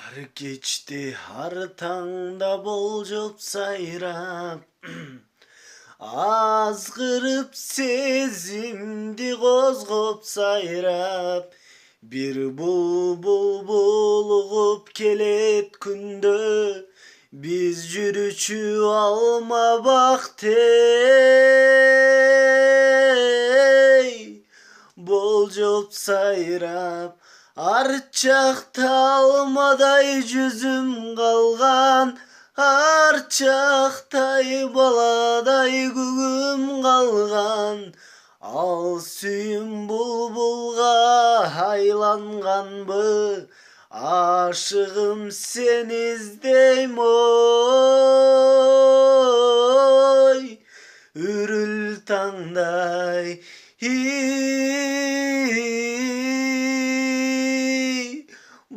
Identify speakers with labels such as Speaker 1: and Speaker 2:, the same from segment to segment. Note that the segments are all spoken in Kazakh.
Speaker 1: Har kechti har tаңда болжоп сайрап азгырып сезимди козгоп сайрап бир булбул угуп келет күндө биз жүрүчү алма бактей болжоп сайрап ар чакта алмадай жүзүм калган ар чактай баладай күгүм калган ал сүйүм булбулга айланганбы ашыгым сени издейм ой үрүл таңдай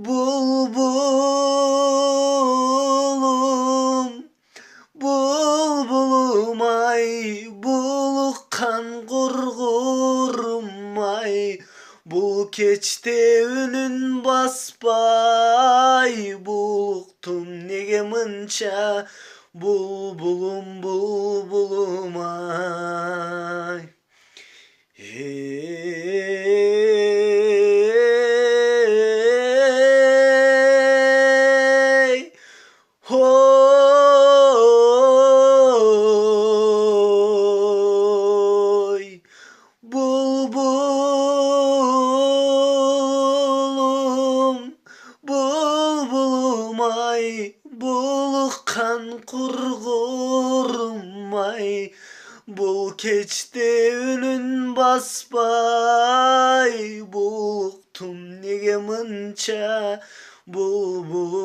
Speaker 1: булбулум булбулум ай булуккан кургурум ай бул кечте үнүн баспай булуктум неге мынча булбулум булбулум ай ой булбулум булбулум ай булуккан кургурум ай бул кечте үнүн баспай булуктум неге мынча булбулум